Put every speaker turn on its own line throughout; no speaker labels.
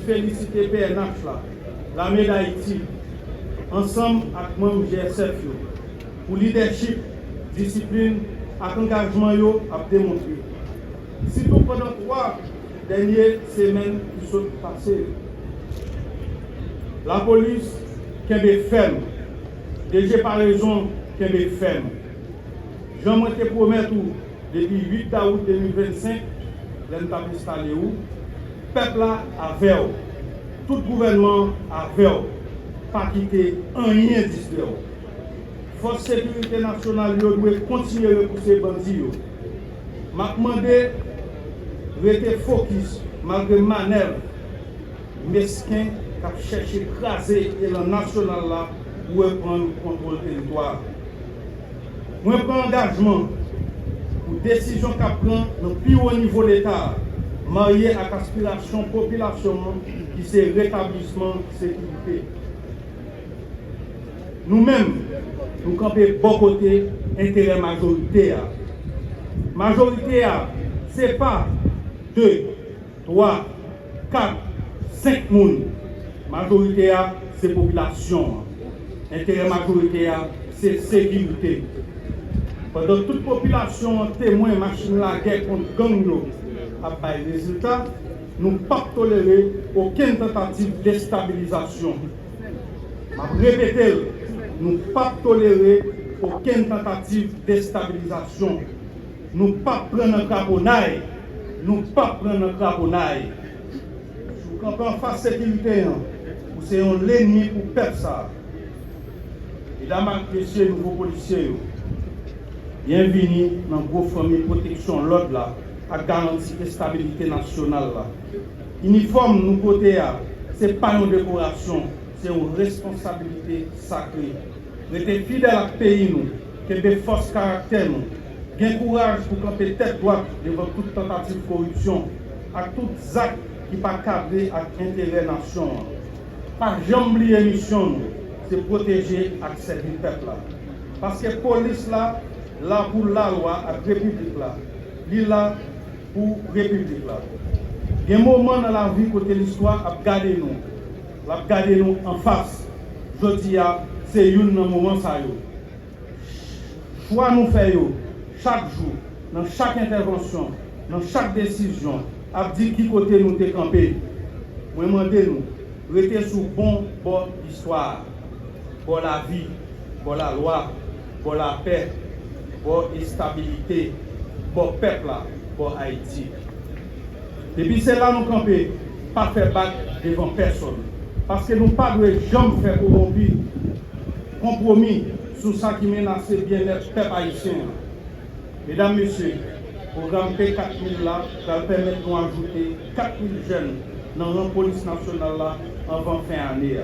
féliciter PNH là, l'armée d'Haïti, ensemble avec membres GSF pour leadership, discipline et engagement à démontrer. Surtout pendant 3 dernières semaines qui sont passées, la police qui est ferme, DG par raison qui est ferme. J'en te promets tout depuis 8 août 2025, l'État installé où, peuple là avec tout gouvernement avec pas quitter rien d'ici. Force sécurité nationale doit continuer à repousser les bandits. M'a demandé de rester focus malgré manœuvre mesquin qui a cherché à craser l'élan national là pour prendre le contrôle du territoire. Moi, je prends engagement pour décision qu'a prend dans le plus haut niveau de l'État, marié à l'aspiration de la population qui c'est rétablissement de sécurité. Nous-mêmes, nous campons bon côté intérêt majoritaire. Majoritaire, ce n'est pas 2, 3, 4, 5 personnes. Majoritaire, c'est la population. Intérêt majoritaire, c'est sécurité. Pendant toute population témoin machine la guerre contre gang a pas de résultat, nous ne pouvons pas tolérer aucune tentative de déstabilisation. Je répète, nous ne pouvons pas tolérer aucune tentative de déstabilisation. Nous ne pouvons pas prendre un craponnaille. Nous ne pouvons pas prendre un craponnaille. Quand on face sécurité, c'est l'ennemi pour perdre ça. Mesdames et messieurs, nouveaux policiers, bienvenue dans la grosse famille protection l'ordre là, à garantir la stabilité nationale là. Uniforme nous côté ce n'est pas une décoration, c'est une responsabilité sacrée. Rester fidèle à pays nous, que des forces caractère nous, gain courage pour camper tête droite devant toute tentative de corruption, à tous actes qui pas cadré à l'intérêt nation. Pas jamais oublier mission c'est protéger et servir le peuple là. Parce que la police là pour la loi à la République là, là pour la République là. Il y a un moment dans la vie côté l'histoire à garder nous en face. Je dis c'est un moment ça yo. Choix nous faisons chaque jour, dans chaque intervention, dans chaque décision, à dire qui côté nous te camper. Moi demandez nous, rester sur bon bord d'histoire, pour la vie, pour la loi, pour la paix, pour la stabilité, pour le peuple, pour Haïti. Depuis cela, nous camper, pas faire battre devant personne. Parce que nous ne pouvons jamais faire compromis sur ça qui menace le bien-être peuple haïtien. Mesdames, Messieurs, le programme P4000 là va permettre de nous ajouter 4000 jeunes dans la police nationale là avant fin année.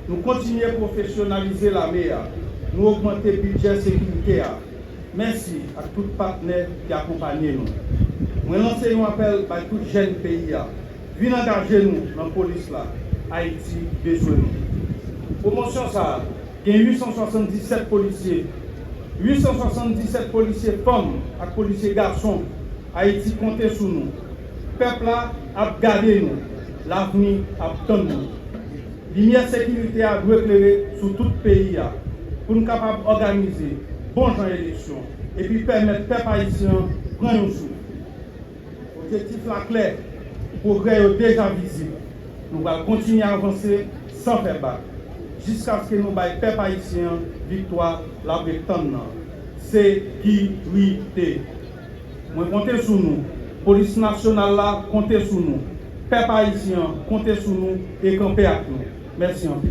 Nous continuons à professionnaliser l'armée, nous augmenter le budget de sécurité. Merci à tous les partenaires qui accompagnent nous. Nous lançons un appel à tous les jeunes pays. Venez engager nous dans la police là. Haïti besoin nous. Promotion ça, il y a 877 policiers. 877 policiers femmes et policiers garçons. Haïti compte sur nous. Le peuple a gardé nous. L'avenir a tenu nous. Lumière sécurité a dû éclairer sur tout le pays pour nous capables d'organiser bon genre d'élection et puis permettre au peuple haïtien de prendre un souffle. L'objectif est clair, le progrès est déjà visible. Nous allons continuer à avancer sans faire battre jusqu'à ce que nous baillons peuple haïtien victoire la prétendue. Sécurité. Moi comptez sur nous. Police nationale là, comptez sur nous. Peuple haïtien, comptez sur nous et campez avec nous. Merci en plus.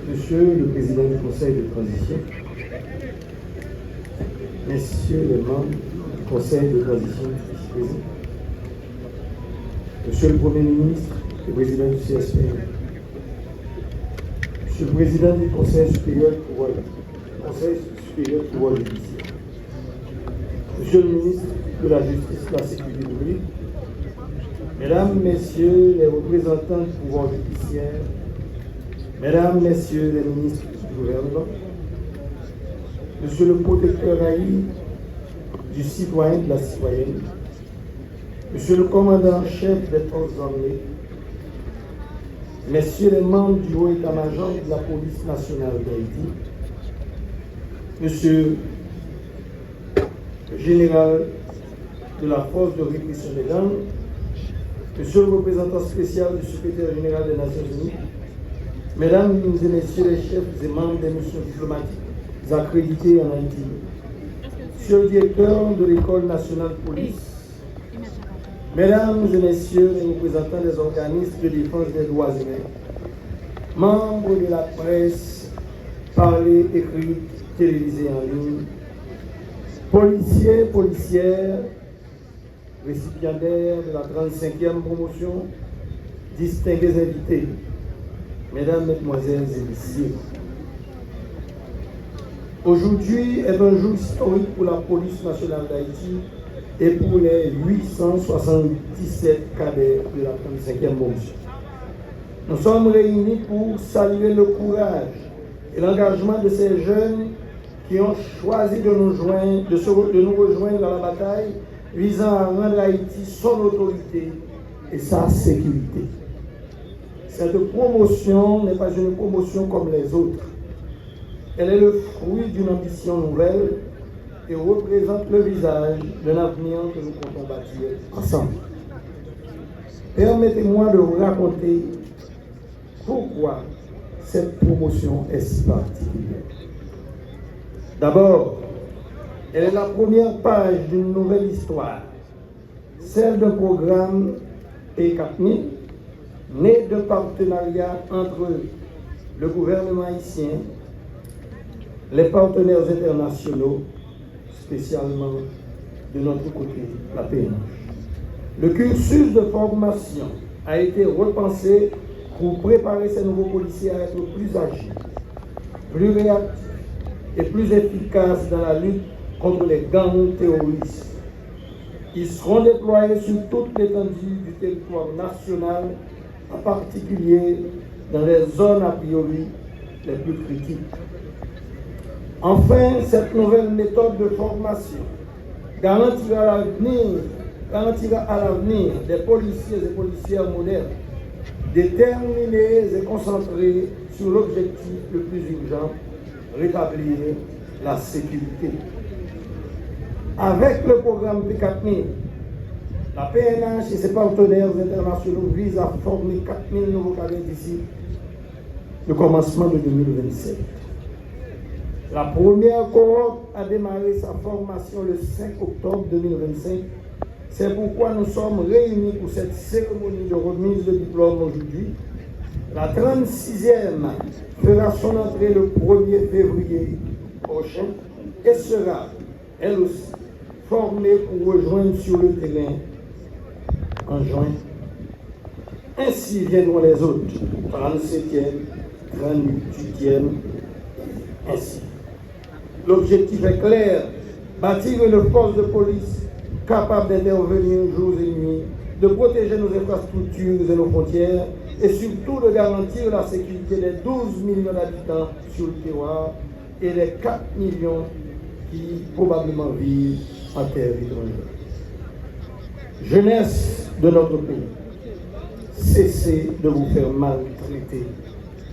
Monsieur le Président du Conseil de transition, Messieurs les membres du Conseil de transition ici présents, Monsieur le Premier ministre et Président du CSP, Monsieur le Président du Conseil supérieur du pouvoir judiciaire, Monsieur le ministre de la Justice et de la Sécurité publique, Mesdames, Messieurs les représentants du pouvoir judiciaire, Mesdames, Messieurs les ministres du gouvernement, Monsieur le protecteur haï du citoyen et de la citoyenne, Monsieur le commandant en chef des forces armées, Messieurs les membres du haut état-major de la police nationale d'Haïti, Monsieur le général de la force de répression des gangs, Monsieur le représentant spécial du secrétaire général des Nations Unies, Mesdames et Messieurs les chefs et membres des missions diplomatiques accrédités en Haïti, Monsieur le directeur de l'École nationale de police, Mesdames et Messieurs les représentants des organismes de défense des droits humains, membres de la presse, parlée, écrite, télévisée en ligne, policiers, policières, récipiendaires de la 35e promotion, distingués invités, Mesdames, Mesdemoiselles et Messieurs. Aujourd'hui est un jour historique pour la police nationale d'Haïti et pour les 877 cadets de la 35e promotion. Nous sommes réunis pour saluer le courage et l'engagement de ces jeunes qui ont choisi de nous rejoindre dans la bataille visant à rendre Haïti son autorité et sa sécurité. Cette promotion n'est pas une promotion comme les autres. Elle est le fruit d'une ambition nouvelle et représente le visage d'un avenir que nous comptons bâtir ensemble. Permettez-moi de vous raconter pourquoi cette promotion est si particulière. D'abord, elle est la première page d'une nouvelle histoire, celle d'un programme P4000, né d'un partenariat entre le gouvernement haïtien, les partenaires internationaux, spécialement de notre côté, la PNH. Le cursus de formation a été repensé pour préparer ces nouveaux policiers à être plus agiles, plus réactifs et plus efficaces dans la lutte contre les gangs terroristes. Ils seront déployés sur toute l'étendue du territoire national, en particulier dans les zones a priori les plus critiques. Enfin, cette nouvelle méthode de formation garantira à l'avenir des policiers et policières modernes, déterminés et concentrés sur l'objectif le plus urgent, rétablir la sécurité. Avec le programme P4000, la PNH et ses partenaires internationaux visent à former 4000 nouveaux cadets d'ici le commencement de 2027. La première cohorte a démarré sa formation le 5 octobre 2025. C'est pourquoi nous sommes réunis pour cette cérémonie de remise de diplôme aujourd'hui. La 36e fera son entrée le 1er février prochain et sera, elle aussi, formée pour rejoindre sur le terrain en juin. Ainsi viendront les autres, 37e, 38e, ainsi. L'objectif est clair, bâtir une force de police capable d'intervenir jours et nuits, de protéger nos infrastructures et nos frontières, et surtout de garantir la sécurité des 12 millions d'habitants sur le terroir et les 4 millions qui probablement vivent en terre étrangère. Jeunesse de notre pays, cessez de vous faire maltraiter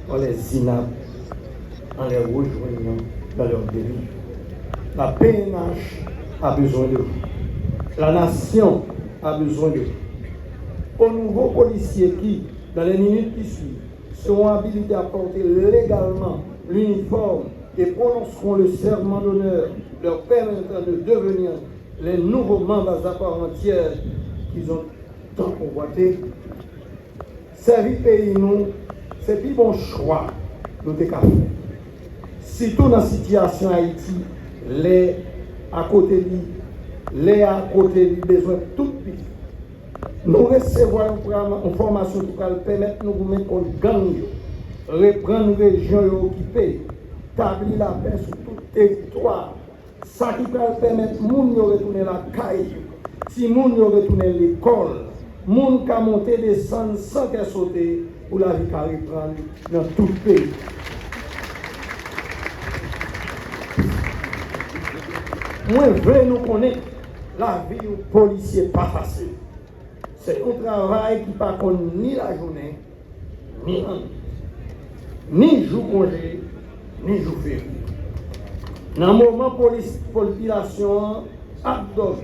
par les inaptes en les rejoignant dans leur dérive. La PNH a besoin de vous. La nation a besoin de vous. Aux nouveaux policiers qui, dans les minutes qui suivent, seront habilités à porter légalement l'uniforme et prononceront le serment d'honneur leur permettant de devenir les nouveaux membres à part entière qu'ils ont tant convoité. Servir pays, nous, c'est plus bon choix nous avons fait. Surtout dans la situation Haïti, les à côté de besoin tout petit. Nous recevons une formation qui va permettre de nous mettre contre gang, reprendre une région occupée, établir la paix sur tout territoire. Ça qui va permettre de nous retourner la caille, si nous retourner l'école, nous qui monter descendre sans qu'elle saute pour la vie qui reprendre dans tout le pays. Moi, je veux nous connaître la vie du policier pas facile. C'est un travail qui ne pas ni la journée, ni la nuit. Ni jour congé, ni jour férié. Dans le moment où la population abdome,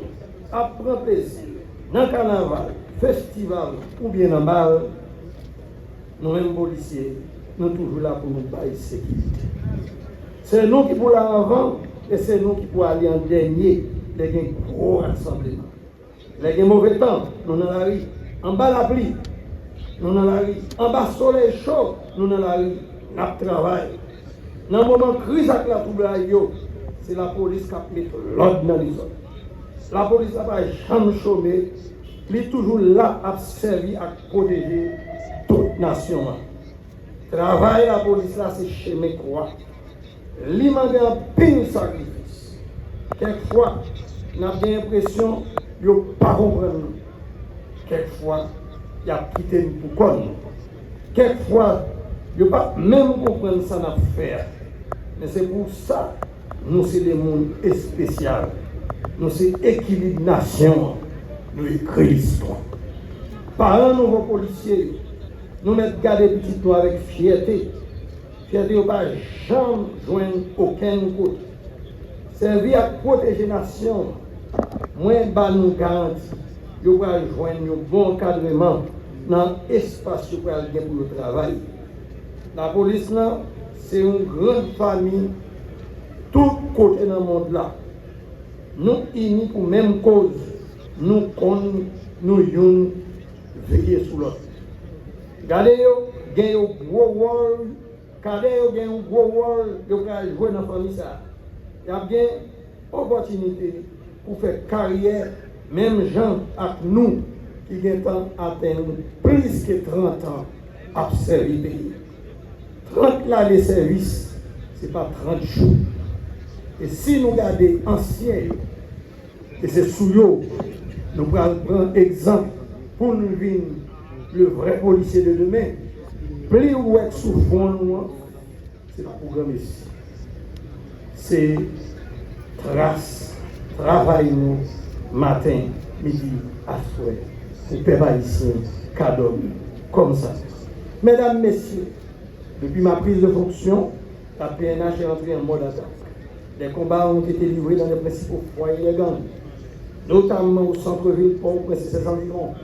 apprend plaisir, dans le carnaval, festival ou bien dans le bal, nous-mêmes policiers, nous sommes toujours là pour nous bailler sécurité. C'est nous qui pour l'avant et c'est nous qui pour aller en dernier, les gros rassemblements. Les mauvais temps, nous dans la rue. En bas la pluie, nous dans la rue. En bas soleil chaud, nous dans la rue. Nous travaillons. Dans le moment de crise avec la trouble, c'est la police qui a mis l'ordre dans les autres. La police n'a pas jamais chômé. Elle est toujours là à servir, à protéger toute nation. Travail la police là, c'est chez mes croix. L'image a un pire sacrifice. Quelquefois, on a l'impression qu'ils ne pas comprendre. Quelquefois, il a quitté nous pour connaître. Quelquefois, il ne pas même comprendre ça n'a faire. Mais c'est pour ça que nous sommes des mondes spéciaux. Nous sommes équilibre nation. Nous écrivons l'histoire. Par un nouveau policier, nous mettons garder petit nous avec fierté. Fierté, nous ne pas jamais joindre aucun côté. Servir à protéger la nation, moins bas nous garantit. Nous allons joindre un bon encadrement dans l'espace pour le travail. La police, c'est une grande famille, tout côté dans le monde là. Nous unis pour la même cause. Nous comptons, nous unis, veiller sur l'autre. Regardez, il y a un gros rôle. Regardez, il y a un gros rôle. Vous pouvez jouer dans la famille. Il y a bien une opportunité pour faire carrière, même gens avec nous qui ont atteint plus que 30 ans à servir. 30 là de service, ce n'est pas 30 jours. Et si nous regardons anciens, et c'est sous eux, nous prenons un exemple pour nous vivre le vrai policier de demain. Plus ou moins sous fond, c'est le programme ici. C'est trace, travail nous, matin, midi, à soir, pour peuple haïtien, cadeau, comme ça. Mesdames, Messieurs, depuis ma prise de fonction, la PNH est entrée en mode attaque. Des combats ont été livrés dans les principaux foyers des gangs, notamment au centre-ville Port-au-Prince et ses environs,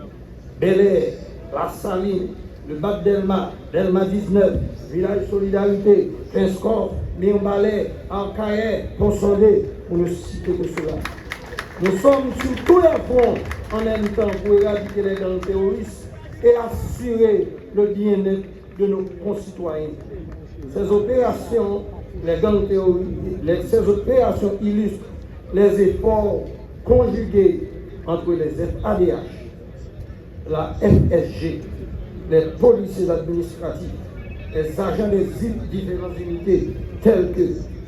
Bel-Air, La Saline, le Bac Delma, Delma 19, Village Solidarité, Pinscorp, Lyon-Balais, Arcaïe, Pont-Sondé, pour ne citer que cela. Nous sommes sur tous les fronts en même temps pour éradiquer les gangs terroristes et assurer le bien-être de nos concitoyens. Ces opérations, les gangs terroristes, ces opérations illustrent les efforts conjugués entre les FADH, la FSG, les policiers administratifs, les agents des différentes unités telles que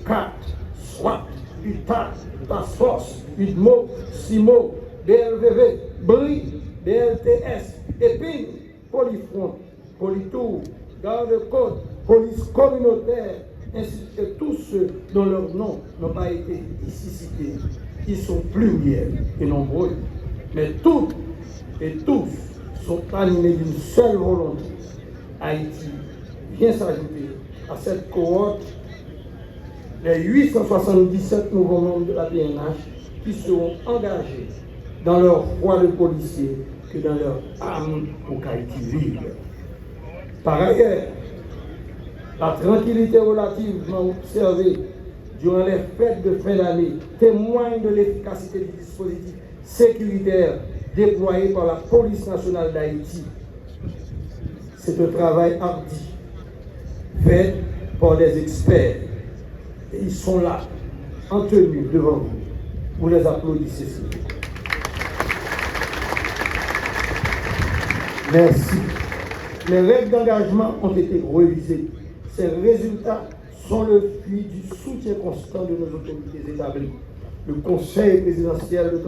CAT, SWAT, UTA, Task Force, UDMO, CIMO, BLVV, BRI, BLTS, EPIN, Polyfront, Polytour, Garde-Côte, Police communautaire, ainsi que tous ceux dont leurs noms n'ont pas été ici cités. Ils sont pluriels et nombreux, mais toutes et tous sont animés d'une seule volonté. Haïti vient s'ajouter à cette cohorte les 877 nouveaux membres de la PNH qui seront engagés dans leur foi de policier que dans leur âme pour qu'Haïti vive. Par ailleurs, la tranquillité relativement observée durant les fêtes de fin d'année témoigne de l'efficacité du dispositif sécuritaire déployé par la police nationale d'Haïti. C'est un travail hardi, fait par des experts. Et ils sont là, en tenue devant vous. Vous les applaudissez. Merci. Les règles d'engagement ont été révisées. Ces résultats sont le fruit du soutien constant de nos autorités établies. Le Conseil présidentiel de transition